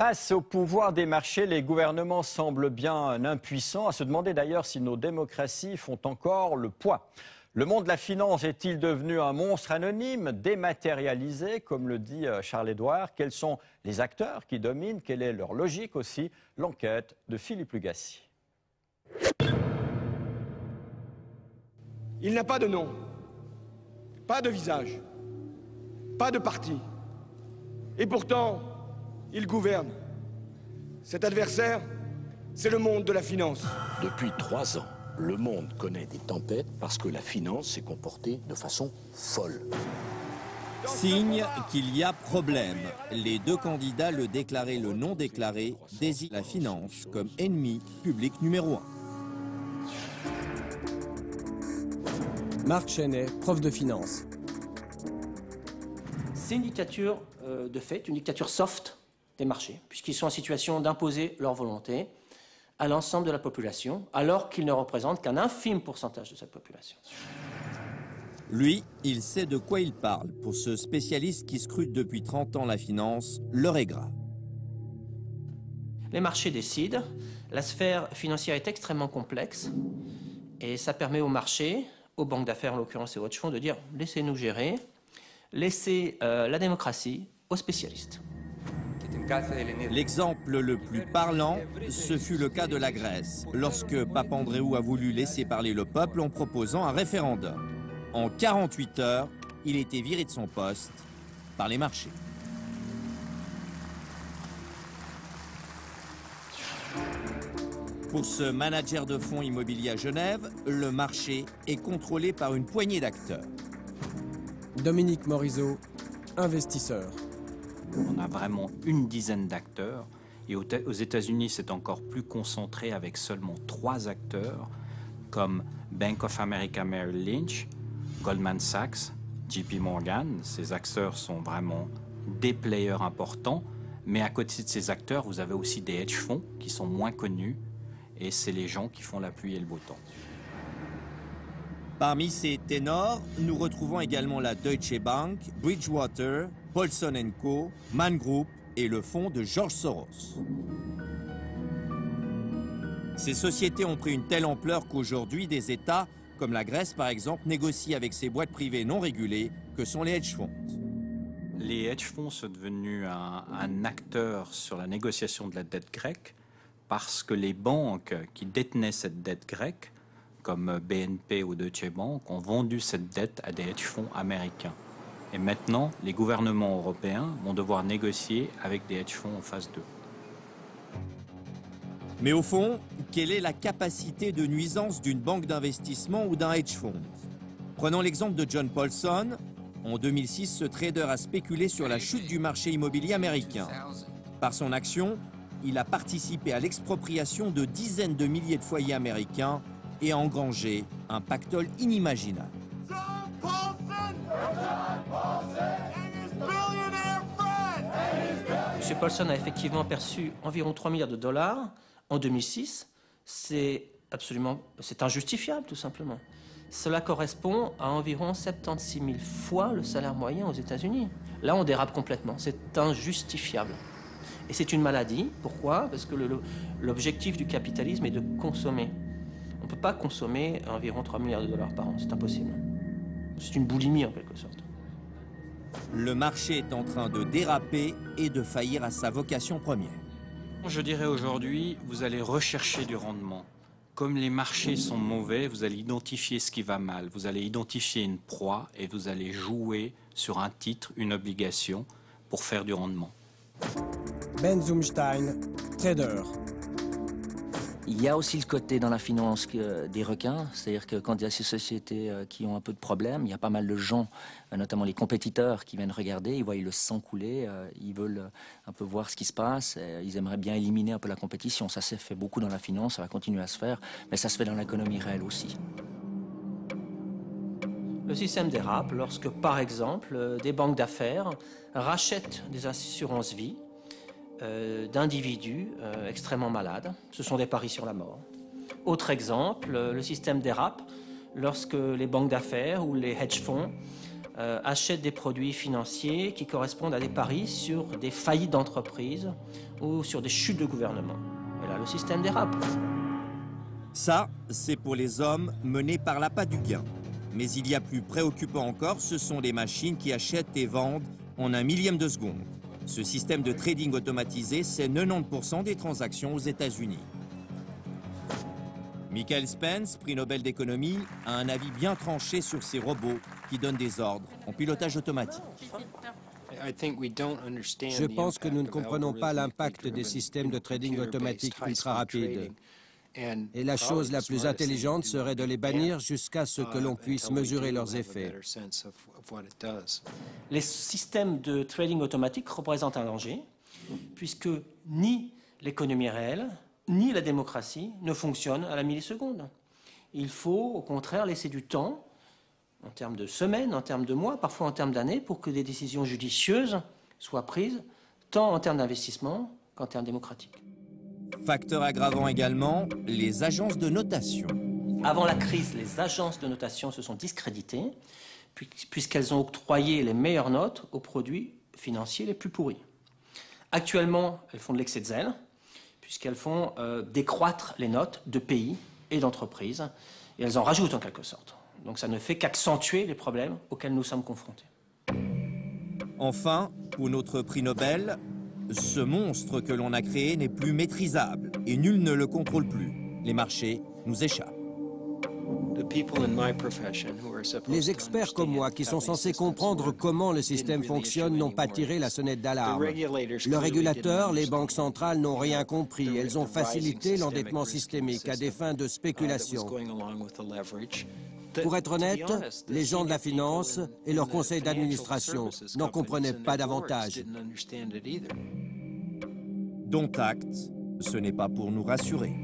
Face au pouvoir des marchés, les gouvernements semblent bien impuissants, à se demander d'ailleurs si nos démocraties font encore le poids. Le monde de la finance est-il devenu un monstre anonyme, dématérialisé, comme le dit Charles-Édouard? Quels sont les acteurs qui dominent? Quelle est leur logique aussi? L'enquête de Philippe Lugassi. Il n'a pas de nom, pas de visage, pas de parti. Et pourtant, il gouverne. Cet adversaire, c'est le monde de la finance. Depuis 3 ans, le monde connaît des tempêtes parce que la finance s'est comportée de façon folle. Signe qu'il y a problème. Les deux candidats, le déclaré et le non déclaré, désignent la finance comme ennemi public numéro 1. Marc Chenet, prof de finance. C'est une dictature de fait, une dictature soft des marchés, puisqu'ils sont en situation d'imposer leur volonté à l'ensemble de la population, alors qu'ils ne représentent qu'un infime pourcentage de cette population. Lui, il sait de quoi il parle. Pour ce spécialiste qui scrute depuis 30 ans la finance, l'heure est grave. Les marchés décident, la sphère financière est extrêmement complexe, et ça permet aux marchés, aux banques d'affaires en l'occurrence et aux hedge funds, de dire « laissez-nous gérer », laissez la démocratie aux spécialistes. L'exemple le plus parlant, ce fut le cas de la Grèce, lorsque Papandréou a voulu laisser parler le peuple en proposant un référendum. En 48 heures, il était viré de son poste par les marchés. Pour ce manager de fonds immobiliers à Genève, le marché est contrôlé par une poignée d'acteurs. Dominique Morizot, investisseur. On a vraiment une dizaine d'acteurs et aux États-Unis c'est encore plus concentré avec seulement 3 acteurs comme Bank of America Merrill Lynch, Goldman Sachs, JP Morgan. Ces acteurs sont vraiment des players importants, mais à côté de ces acteurs vous avez aussi des hedge funds qui sont moins connus et c'est les gens qui font la pluie et le beau temps. Parmi ces ténors, nous retrouvons également la Deutsche Bank, Bridgewater, Paulson & Co, Man Group et le fonds de George Soros. Ces sociétés ont pris une telle ampleur qu'aujourd'hui, des États, comme la Grèce par exemple, négocient avec ces boîtes privées non régulées que sont les hedge funds. Les hedge funds sont devenus un acteur sur la négociation de la dette grecque parce que les banques qui détenaient cette dette grecque comme BNP ou Deutsche Bank, ont vendu cette dette à des hedge funds américains. Et maintenant, les gouvernements européens vont devoir négocier avec des hedge funds en phase 2. Mais au fond, quelle est la capacité de nuisance d'une banque d'investissement ou d'un hedge fund? Prenons l'exemple de John Paulson. En 2006, ce trader a spéculé sur la chute du marché immobilier américain. Par son action, il a participé à l'expropriation de dizaines de milliers de foyers américains et a engrangé un pactole inimaginable. M. Paulson a effectivement perçu environ 3 milliards de dollars en 2006. C'est injustifiable tout simplement. Cela correspond à environ 76 000 fois le salaire moyen aux États-Unis. Là, on dérape complètement. C'est injustifiable. Et c'est une maladie. Pourquoi? Parce que l'objectif du capitalisme est de consommer. On ne peut pas consommer environ 3 milliards de dollars par an, c'est impossible. C'est une boulimie en quelque sorte. Le marché est en train de déraper et de faillir à sa vocation première. Je dirais aujourd'hui, vous allez rechercher du rendement. Comme les marchés sont mauvais, vous allez identifier ce qui va mal. Vous allez identifier une proie et vous allez jouer sur un titre, une obligation pour faire du rendement. Ben Zumstein, trader. Il y a aussi le côté dans la finance des requins, c'est-à-dire que quand il y a ces sociétés qui ont un peu de problèmes, il y a pas mal de gens, notamment les compétiteurs, qui viennent regarder, ils voient le sang couler, ils veulent un peu voir ce qui se passe, ils aimeraient bien éliminer un peu la compétition. Ça s'est fait beaucoup dans la finance, ça va continuer à se faire, mais ça se fait dans l'économie réelle aussi. Le système dérape lorsque, par exemple, des banques d'affaires rachètent des assurances-vie d'individus extrêmement malades. Ce sont des paris sur la mort. Autre exemple, le système dérape lorsque les banques d'affaires ou les hedge funds achètent des produits financiers qui correspondent à des paris sur des faillites d'entreprises ou sur des chutes de gouvernement. Et là, le système dérape. Ça, c'est pour les hommes menés par l'appât du gain. Mais il y a plus préoccupant encore, ce sont les machines qui achètent et vendent en un millième de seconde. Ce système de trading automatisé, c'est 90% des transactions aux États-Unis. Michael Spence, prix Nobel d'économie, a un avis bien tranché sur ces robots qui donnent des ordres en pilotage automatique. Je pense que nous ne comprenons pas l'impact des systèmes de trading automatique ultra rapides. Et la chose la plus intelligente serait de les bannir jusqu'à ce que l'on puisse mesurer leurs effets. Les systèmes de trading automatique représentent un danger, puisque ni l'économie réelle, ni la démocratie ne fonctionnent à la milliseconde. Il faut, au contraire, laisser du temps, en termes de semaines, en termes de mois, parfois en termes d'années, pour que des décisions judicieuses soient prises, tant en termes d'investissement qu'en termes démocratiques. Facteur aggravant également, les agences de notation. Avant la crise, les agences de notation se sont discréditées, puisqu'elles ont octroyé les meilleures notes aux produits financiers les plus pourris. Actuellement, elles font de l'excès de zèle, puisqu'elles font décroître les notes de pays et d'entreprises, et elles en rajoutent en quelque sorte. Donc ça ne fait qu'accentuer les problèmes auxquels nous sommes confrontés. Enfin, pour notre prix Nobel, ce monstre que l'on a créé n'est plus maîtrisable et nul ne le contrôle plus. Les marchés nous échappent. Les experts comme moi qui sont censés comprendre comment le système fonctionne n'ont pas tiré la sonnette d'alarme. Le régulateur, les banques centrales n'ont rien compris. Elles ont facilité l'endettement systémique à des fins de spéculation. Pour être honnête, les gens de la finance et leur conseil d'administration n'en comprenaient pas davantage. Dont acte, ce n'est pas pour nous rassurer.